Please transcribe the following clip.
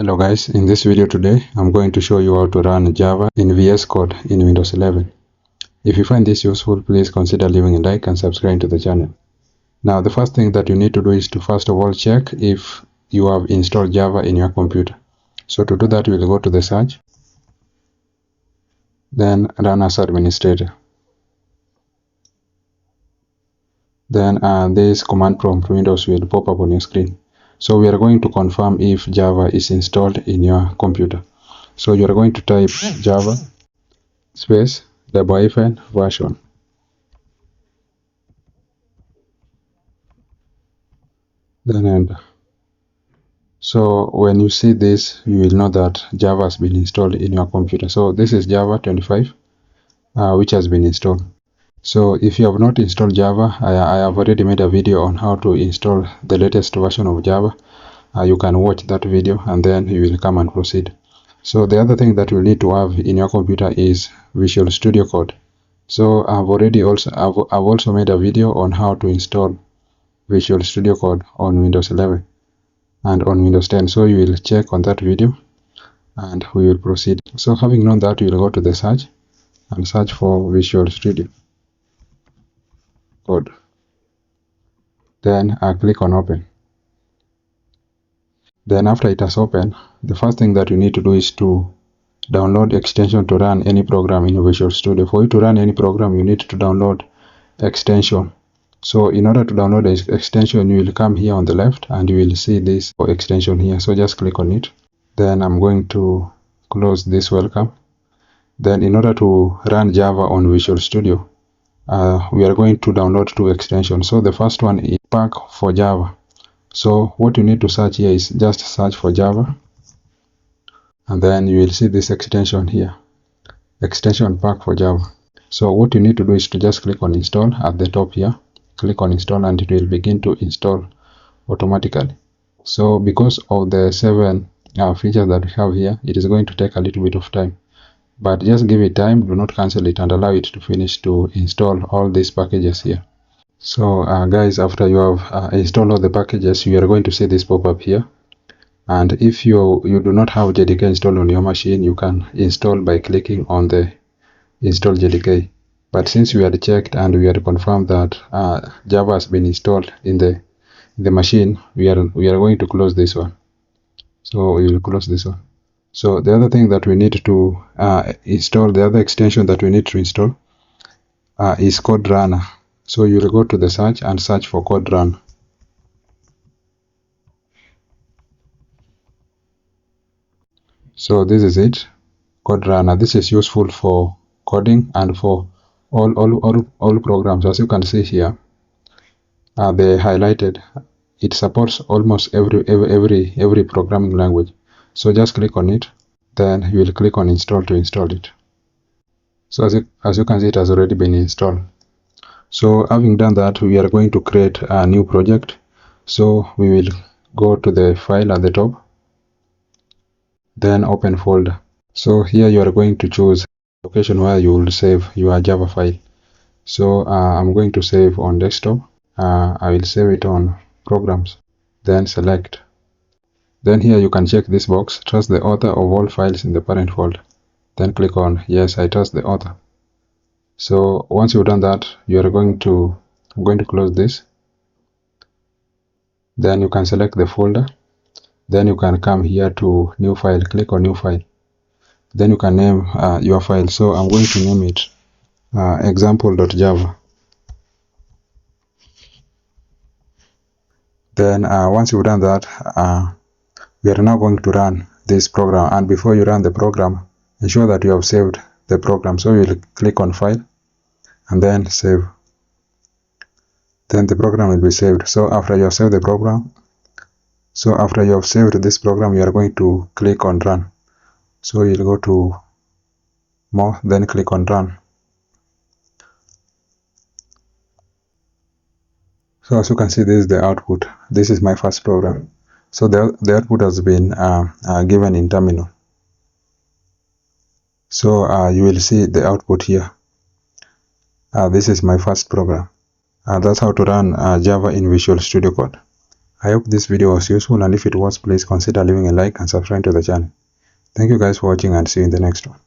Hello guys, in this video today I'm going to show you how to run Java in VS Code in Windows 11. If you find this useful, please consider leaving a like and subscribing to the channel. Now the first thing that you need to do is to first of all check if you have installed Java in your computer. So to do that, we'll go to the search, then run as administrator. Then this command prompt Windows will pop up on your screen. So we are going to confirm if Java is installed in your computer. So you are going to type Java space -version. Then enter. So when you see this, you will know that Java has been installed in your computer. So this is Java 25, which has been installed. So if you have not installed Java, I have already made a video on how to install the latest version of Java. You can watch that video and then you will come and proceed. So the other thing that you need to have in your computer is Visual Studio Code. So I've also made a video on how to install Visual Studio Code on Windows 11 and on Windows 10. So you will check on that video and we will proceed. So having known that, you will go to the search and search for Visual Studio Code. Then click on open. Then after it has opened, the first thing that you need to do is to download extension to run any program in Visual Studio. For you to run any program, you need to download extension. So in order to download the extension, you will come here on the left and you will see this extension here. So just click on it. Then I'm going to close this welcome. Then in order to run Java on Visual Studio, we are going to download two extensions. So the first one is Pack for Java. So what you need to search here is just search for Java, and then you will see this extension here, extension Pack for Java. So what you need to do is to just click on install at the top here. Click on install and it will begin to install automatically. So because of the 7 features that we have here, it is going to take a little bit of time, but just give it time. Do not cancel it and allow it to finish to install all these packages here. So guys, after you have installed all the packages, you are going to see this pop up here. And if you do not have JDK installed on your machine, you can install by clicking on the install JDK. But since we had checked and we had confirmed that Java has been installed in the machine, we are going to close this one. So we will close this one. So the other thing that we need to install, the other extension that we need to install is Code Runner. So you will go to the search and search for Code Runner. So this is it, Code Runner. This is useful for coding and for all programs. As you can see here, they highlighted. It supports almost every programming language. So just click on it, then you will click on install to install it. So as you can see, it has already been installed. So having done that, we are going to create a new project. So we will go to the file at the top, then open folder. So here you are going to choose location where you will save your Java file. So I'm going to save on desktop. I will save it on programs, then select. Then here you can check this box, trust the author of all files in the parent folder. Then click on yes, I trust the author. So once you've done that, I'm going to close this. Then you can select the folder. Then you can come here to new file, click on new file. Then you can name your file. So I'm going to name it example.java. Then once you've done that, we are now going to run this program. And before you run the program, ensure that you have saved the program. So you'll click on file and then save. Then the program will be saved. So after you have saved the program, after you have saved this program, you are going to click on run. So you'll go to more, then click on run. So as you can see, this is the output. This is my first program. So the output has been given in terminal. So you will see the output here. This is my first program. That's how to run Java in Visual Studio Code. I hope this video was useful, and if it was, please consider leaving a like and subscribe to the channel. Thank you guys for watching, and see you in the next one.